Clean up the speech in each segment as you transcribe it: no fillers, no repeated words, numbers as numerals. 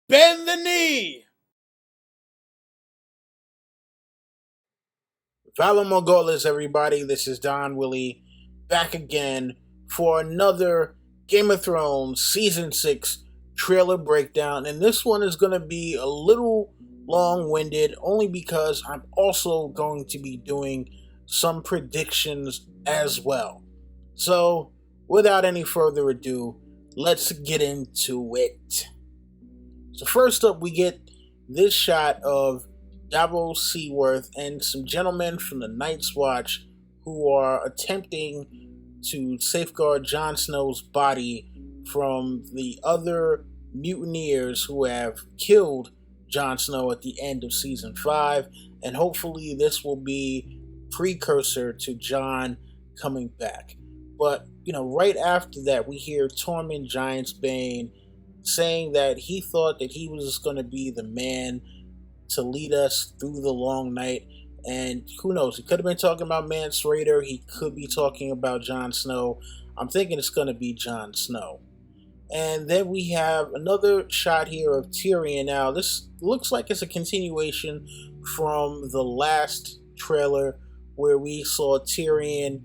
Bend the knee! Valor Morghulis, everybody. This is Don Willie back again for another Game of Thrones Season 6 trailer breakdown. And this one is going to be a little long winded only because I'm also going to be doing some predictions as well. So, without any further ado, let's get into it. So, first up, we get this shot of Davos Seaworth and some gentlemen from the Night's Watch who are attempting to safeguard Jon Snow's body from the other mutineers who have killed Jon Snow at the end of season 5, and hopefully this will be precursor to Jon coming back. But, right after that, we hear Tormund Giantsbane saying that he thought that he was going to be the man to lead us through the long night. And who knows, he could have been talking about Mance Rayder, he could be talking about Jon Snow. I'm thinking it's going to be Jon Snow. And then we have another shot here of Tyrion. Now, this looks like it's a continuation from the last trailer where we saw Tyrion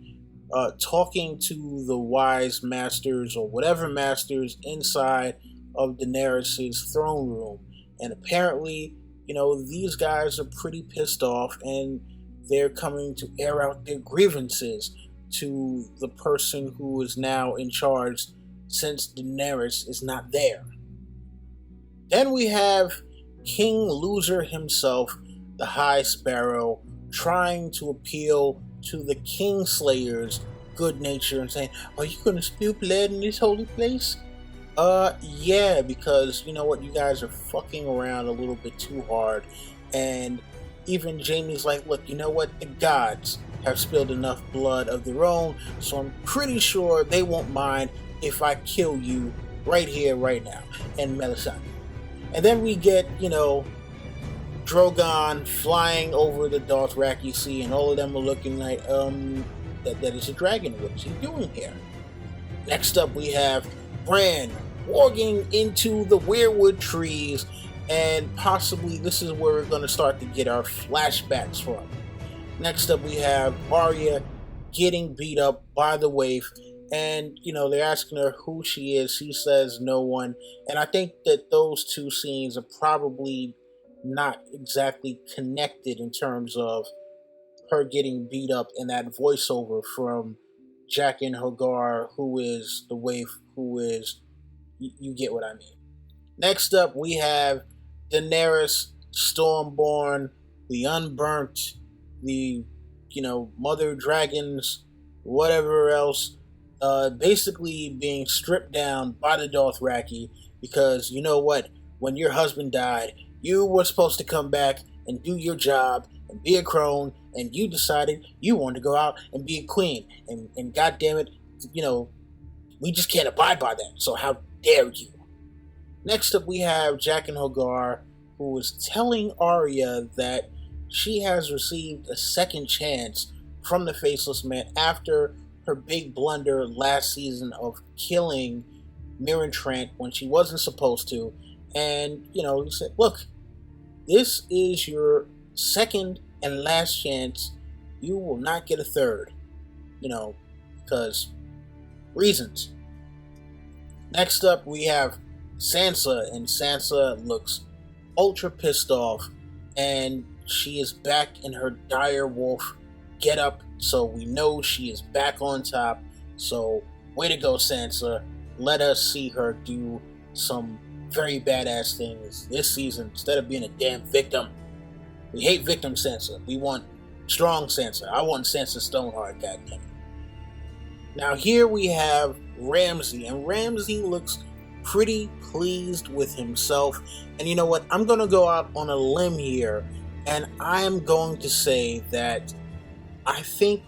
talking to the wise masters or whatever masters inside of Daenerys' throne room. And apparently, these guys are pretty pissed off and they're coming to air out their grievances to the person who is now in charge since Daenerys is not there. Then we have King Loser himself, the High Sparrow, trying to appeal to the Kingslayer's good nature and saying, "Are you going to spew blood in this holy place?" Yeah, because you know what, you guys are fucking around a little bit too hard. And even Jaime's like, look, you know what, the gods have spilled enough blood of their own, so I'm pretty sure they won't mind if I kill you right here, right now, and Melisandre. And then we get, Drogon flying over the Dothraki Sea, and all of them are looking like, that is a dragon. What is he doing here? Next up, we have Bran walking into the weirwood trees, and possibly this is where we're going to start to get our flashbacks from. Next up, we have Arya getting beat up by the waif, and they're asking her who she is. She says no one, and I think that those two scenes are probably not exactly connected in terms of her getting beat up and that voiceover from Jaqen H'ghar, who is the waif, who is, you get what I mean. Next up, we have Daenerys, Stormborn, the Unburnt, the, Mother Dragons, whatever else, basically being stripped down by the Dothraki because, you know what, when your husband died, you were supposed to come back and do your job and be a crone, and you decided you wanted to go out and be a queen, and God damn it, we just can't abide by that, so how dare you. Next up, we have Jaqen H'ghar, who is telling Arya that she has received a second chance from the Faceless Man after her big blunder last season of killing Mirren Trant when she wasn't supposed to. And, he said, look, this is your second and last chance. You will not get a third, because reasons. Next up, we have Sansa, and Sansa looks ultra pissed off, and she is back in her dire wolf getup, so we know she is back on top. So, way to go, Sansa. Let us see her do some very badass things this season instead of being a damn victim. We hate victim Sansa. We want strong Sansa. I want Sansa Stoneheart, goddammit. Now here we have Ramsay, and Ramsay looks pretty pleased with himself. And you know what? I'm going to go out on a limb here, and I am going to say that I think,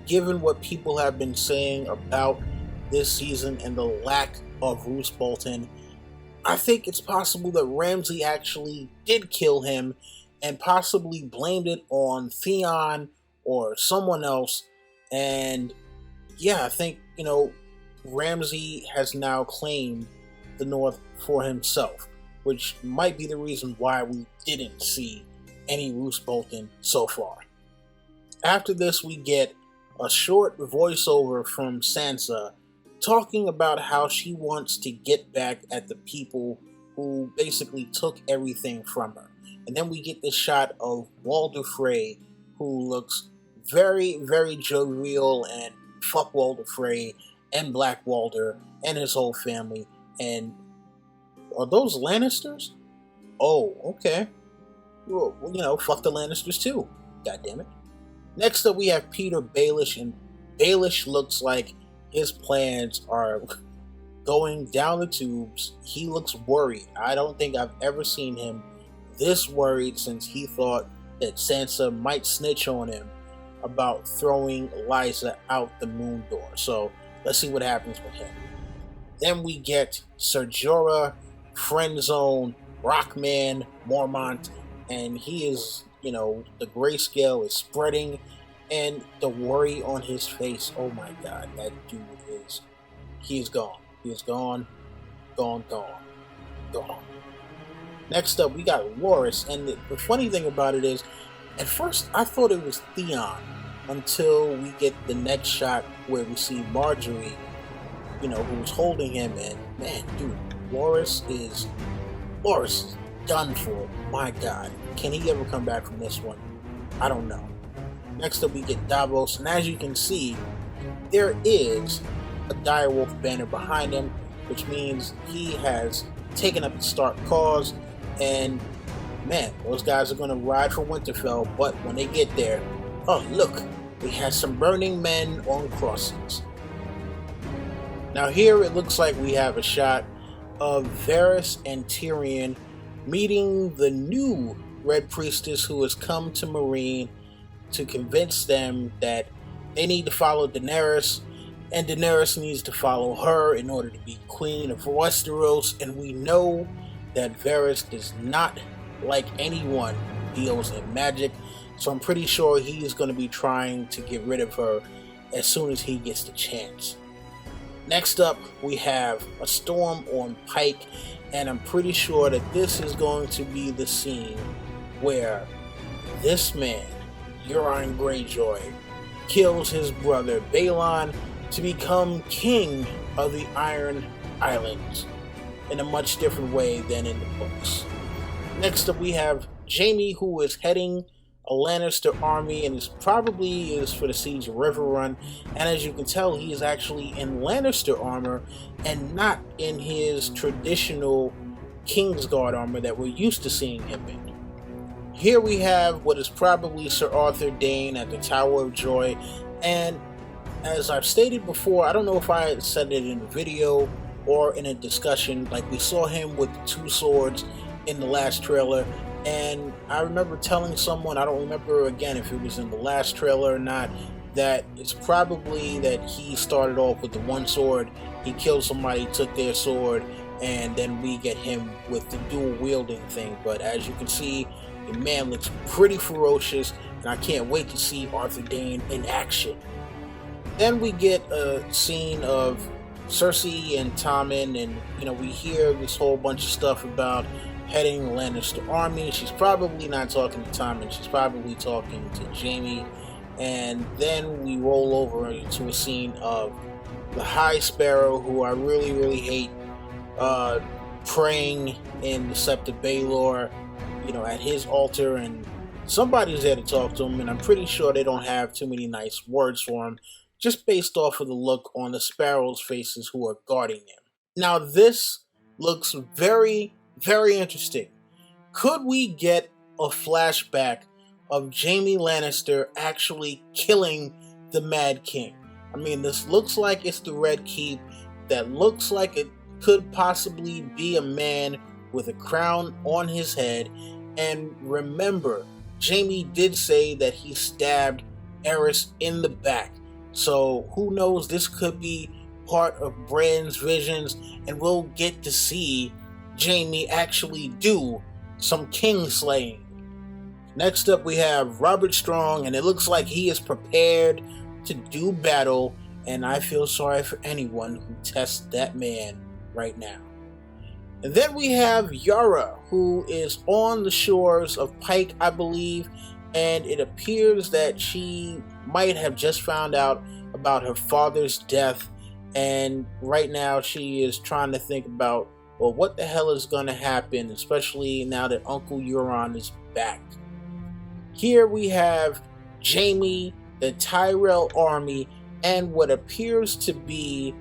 given what people have been saying about this season and the lack of Roose Bolton, I think it's possible that Ramsay actually did kill him and possibly blamed it on Theon or someone else. And yeah, I think, Ramsay has now claimed the North for himself, which might be the reason why we didn't see any Roose Bolton so far. After this, we get a short voiceover from Sansa talking about how she wants to get back at the people who basically took everything from her. And then we get this shot of Walder Frey, who looks very, very jovial, and fuck Walder Frey and Black Walder and his whole family. And are those Lannisters? Oh, okay. Well, fuck the Lannisters too. God damn it. Next up, we have Peter Baelish, and Baelish looks like his plans are going down the tubes. He looks worried. I don't think I've ever seen him this worried since he thought that Sansa might snitch on him about throwing Lysa out the moon door. So let's see what happens with him. Then we get Ser Jorah, Friendzone, Rockman, Mormont, and he is, the grayscale is spreading, and the worry on his face, oh my god, that dude he's gone. He is gone. Next up, we got Loras, and the funny thing about it is, at first I thought it was Theon, until we get the next shot where we see Marjorie, who's holding him, and man, dude, Loras is done for. My god, can he ever come back from this one? I don't know. Next up, we get Davos, and as you can see, there is a direwolf banner behind him, which means he has taken up the Stark cause, and man, those guys are going to ride for Winterfell, but when they get there, oh look, we have some burning men on crosses. Now here it looks like we have a shot of Varys and Tyrion meeting the new Red Priestess who has come to Meereen to convince them that they need to follow Daenerys, and Daenerys needs to follow her in order to be Queen of Westeros, and we know that Varys does not like anyone who deals in magic, so I'm pretty sure he is going to be trying to get rid of her as soon as he gets the chance. Next up, we have a storm on Pike, and I'm pretty sure that this is going to be the scene where this man, Euron Greyjoy, kills his brother Balon to become king of the Iron Islands in a much different way than in the books. Next up, we have Jaime, who is heading a Lannister army and is for the siege of Riverrun, and as you can tell, he is actually in Lannister armor and not in his traditional Kingsguard armor that we're used to seeing him in. Here we have what is probably Sir Arthur Dayne at the Tower of Joy, and as I've stated before, I don't know if I said it in a video or in a discussion, like we saw him with the two swords in the last trailer, and I remember telling someone, I don't remember again if it was in the last trailer or not, that it's probably that he started off with the one sword, he killed somebody, took their sword, and then we get him with the dual wielding thing. But as you can see, the man looks pretty ferocious, and I can't wait to see Arthur Dayne in action. Then we get a scene of Cersei and Tommen, and we hear this whole bunch of stuff about heading the Lannister army. She's probably not talking to Tommen, she's probably talking to Jaime. And then we roll over into a scene of the High Sparrow, who I really, really hate, praying in the Sept of Baelor, at his altar, and somebody's there to talk to him, and I'm pretty sure they don't have too many nice words for him, just based off of the look on the sparrows' faces who are guarding him. Now this looks very, very interesting. Could we get a flashback of Jaime Lannister actually killing the Mad King? I mean, this looks like it's the Red Keep, that looks like it could possibly be a man with a crown on his head, and remember, Jaime did say that he stabbed Aerys in the back. So who knows, this could be part of Bran's visions, and we'll get to see Jaime actually do some king slaying. Next up, we have Robert Strong, and it looks like he is prepared to do battle, and I feel sorry for anyone who tests that man right now. And then we have Yara, who is on the shores of Pike, I believe, and it appears that she might have just found out about her father's death, and right now she is trying to think about, well, what the hell is going to happen, especially now that Uncle Euron is back. Here we have Jaime, the Tyrell army, and what appears to be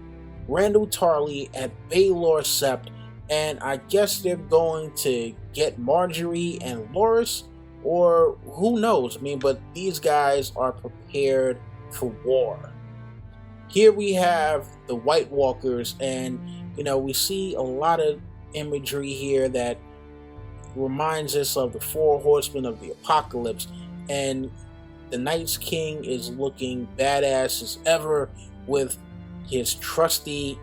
Randall Tarley at Baelor Sept, and I guess they're going to get Marjorie and Loras, or who knows? I mean, but these guys are prepared for war. Here we have the White Walkers, and we see a lot of imagery here that reminds us of the four horsemen of the apocalypse, and the Night's King is looking badass as ever with his trusty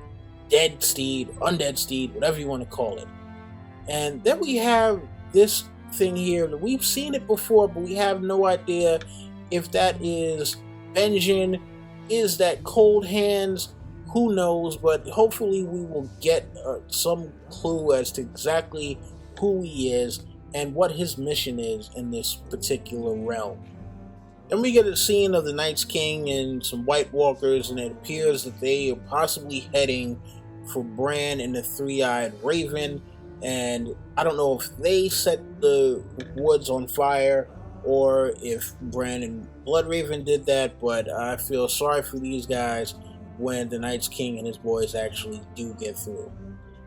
dead steed, undead steed, whatever you want to call it. And then we have this thing here that we've seen it before, but we have no idea if that is Benjen, is that Cold Hands, who knows, but hopefully we will get some clue as to exactly who he is and what his mission is in this particular realm. Then we get a scene of the Night's King and some White Walkers, and it appears that they are possibly heading for Bran and the Three-Eyed Raven, and I don't know if they set the woods on fire or if Bran and Bloodraven did that, but I feel sorry for these guys when the Night's King and his boys actually do get through.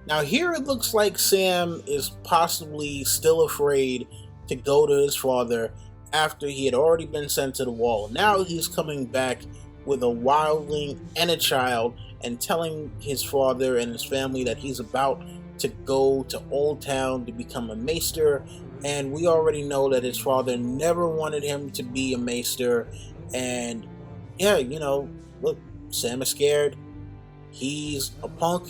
Now here it looks like Sam is possibly still afraid to go to his father after he had already been sent to the wall. Now he's coming back with a wildling and a child and telling his father and his family that he's about to go to Old Town to become a maester, and we already know that his father never wanted him to be a maester. And yeah, look, Sam is scared. He's a punk.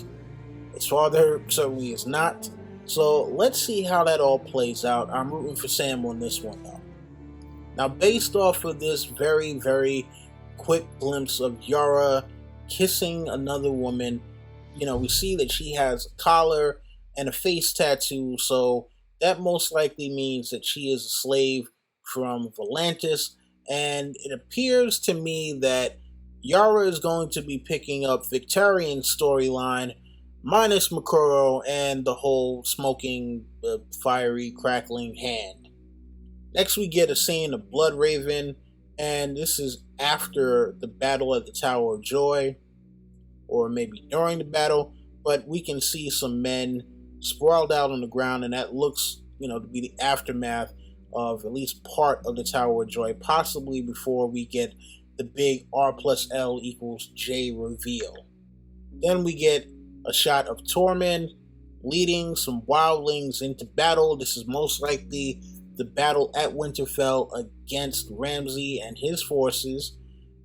His father certainly is not. So let's see how that all plays out. I'm rooting for Sam on this one though. Now, based off of this very, very quick glimpse of Yara kissing another woman, we see that she has a collar and a face tattoo, so that most likely means that she is a slave from Volantis, and it appears to me that Yara is going to be picking up Victarion's storyline, minus Makuro and the whole smoking, fiery, crackling hand. Next we get a scene of Bloodraven, and this is after the battle at the Tower of Joy, or maybe during the battle, but we can see some men sprawled out on the ground, and that looks, to be the aftermath of at least part of the Tower of Joy, possibly before we get the big R+L=J reveal. Then we get a shot of Tormund leading some wildlings into battle. This is most likely the battle at Winterfell against Ramsay and his forces.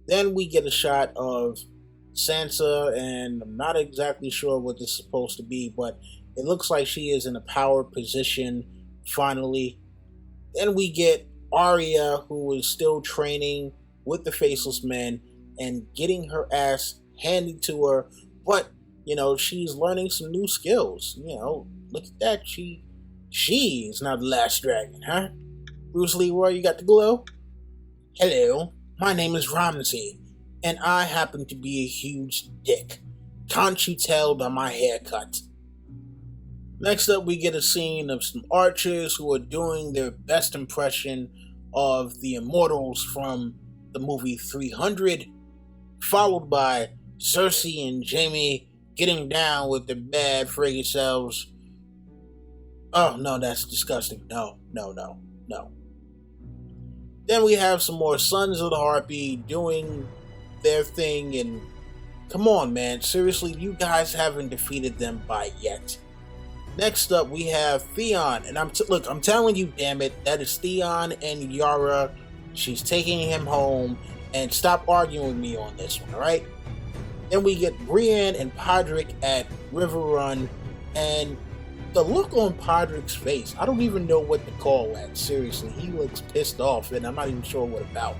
Then we get a shot of Sansa, and I'm not exactly sure what this is supposed to be, but it looks like she is in a power position finally. Then we get Arya, who is still training with the Faceless Men and getting her ass handed to her, but she's learning some new skills. Look at that. She is now the last dragon, huh? Bruce Leroy, you got the glow? Hello, my name is Ramsay, and I happen to be a huge dick. Can't you tell by my haircut? Next up, we get a scene of some archers who are doing their best impression of the Immortals from the movie 300, followed by Cersei and Jaime getting down with their bad frigate selves. Oh, no, that's disgusting. No. Then we have some more Sons of the Harpy doing their thing, and come on, man. Seriously, you guys haven't defeated them by yet. Next up, we have Theon, and I'm telling you, damn it, that is Theon and Yara. She's taking him home, and stop arguing with me on this one, alright? Then we get Brienne and Podrick at River Run, and the look on Podrick's face, I don't even know what to call that. Seriously, he looks pissed off, and I'm not even sure what about.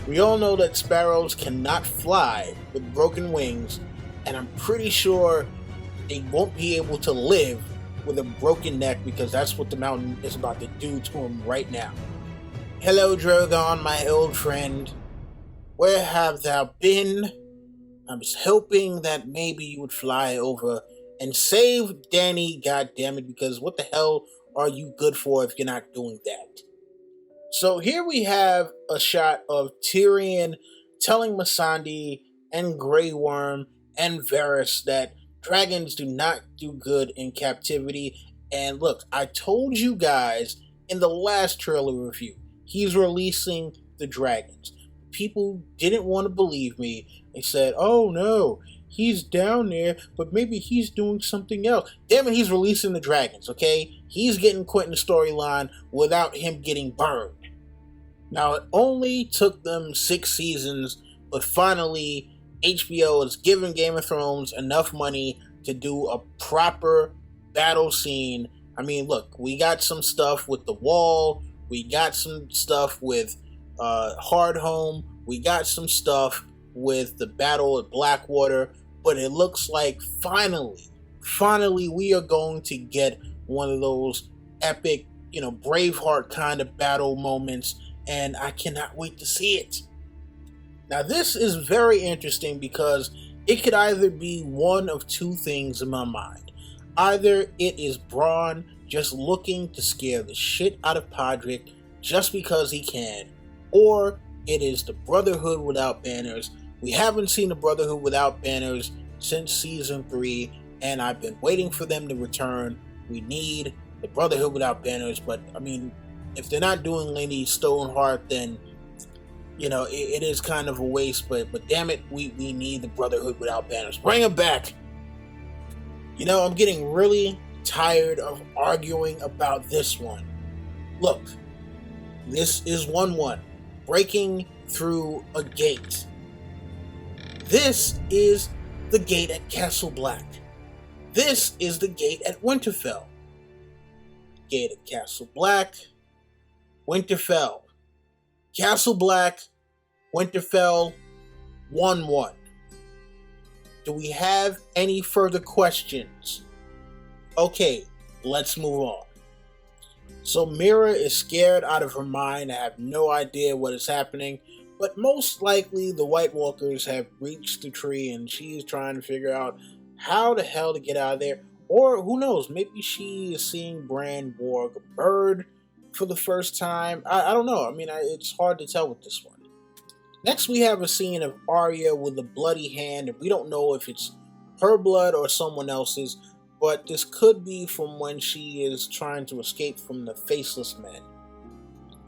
We all know that sparrows cannot fly with broken wings, and I'm pretty sure they won't be able to live with a broken neck, because that's what the mountain is about to do to him right now. Hello, Drogon, my old friend. Where have thou been? I was hoping that maybe you would fly over and save Dany, goddammit, because what the hell are you good for if you're not doing that? So here we have a shot of Tyrion telling Missandei and Grey Worm and Varys that dragons do not do good in captivity. And look, I told you guys in the last trailer review, he's releasing the dragons. People didn't want to believe me. They said, oh no, he's down there, but maybe he's doing something else. Damn it, he's releasing the dragons, okay? He's getting Quentin's storyline without him getting burned. Now, it only took them 6 seasons, but finally, HBO has given Game of Thrones enough money to do a proper battle scene. I mean, look, we got some stuff with the wall, we got some stuff with Hardhome, we got some stuff with the battle at Blackwater, but it looks like finally we are going to get one of those epic, Braveheart kind of battle moments, and I cannot wait to see it. Now, this is very interesting because it could either be one of two things in my mind. Either it is Bronn just looking to scare the shit out of Podrick just because he can, or it is the Brotherhood without banners. We haven't seen the Brotherhood without banners since season 3, and I've been waiting for them to return. We need the Brotherhood without banners, but I mean, if they're not doing Lady Stoneheart, then it is kind of a waste, but damn it, we need the Brotherhood without banners. Bring them back! I'm getting really tired of arguing about this one. Look, this is 1-1. Breaking through a gate. This is the gate at Castle Black. This is the gate at Winterfell. Gate at Castle Black, Winterfell. Castle Black, Winterfell, 1-1. Do we have any further questions? Okay, let's move on. So Mira is scared out of her mind. I have no idea what is happening, but most likely the White Walkers have reached the tree and she is trying to figure out how the hell to get out of there. Or who knows, maybe she is seeing Bran warg a bird for the first time. I don't know. I mean, it's hard to tell with this one. Next, we have a scene of Arya with a bloody hand, and we don't know if it's her blood or someone else's, but this could be from when she is trying to escape from the Faceless Men.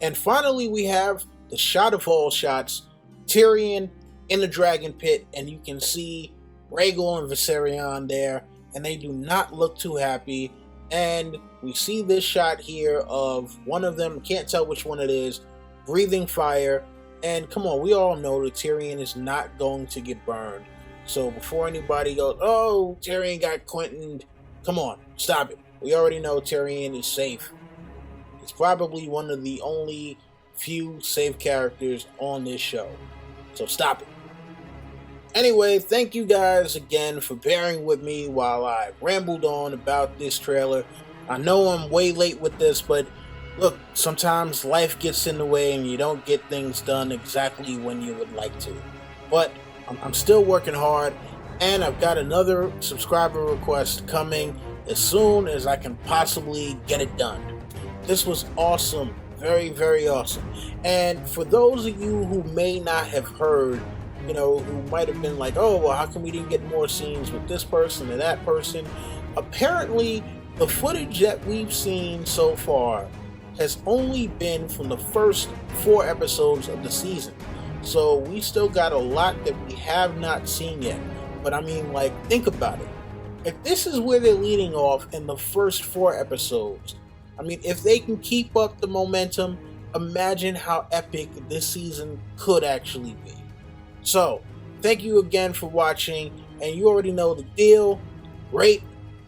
And finally, we have the shot of all shots, Tyrion in the dragon pit, and you can see Rhaegal and Viserion there, and they do not look too happy. And we see this shot here of one of them, can't tell which one it is, breathing fire. And come on, we all know that Tyrion is not going to get burned. So before anybody goes, oh, Tyrion got Quentin, come on, stop it. We already know Tyrion is safe. He's probably one of the only few safe characters on this show. So stop it. Anyway, thank you guys again for bearing with me while I rambled on about this trailer. I know I'm way late with this, but look, sometimes life gets in the way and you don't get things done exactly when you would like to. But I'm still working hard, and I've got another subscriber request coming as soon as I can possibly get it done. This was awesome. Very, very awesome. And for those of you who may not have heard, who might have been like, oh, well, how come we didn't get more scenes with this person or that person? Apparently, the footage that we've seen so far has only been from the first 4 episodes of the season. So we still got a lot that we have not seen yet. But I mean, think about it. If this is where they're leading off in the first 4 episodes, I mean, if they can keep up the momentum, imagine how epic this season could actually be. So, thank you again for watching, and you already know the deal. Rate,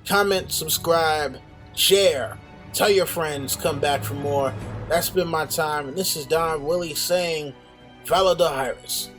comment, subscribe, share, tell your friends, come back for more. That's been my time, and this is Don Willie saying, Valor Iris.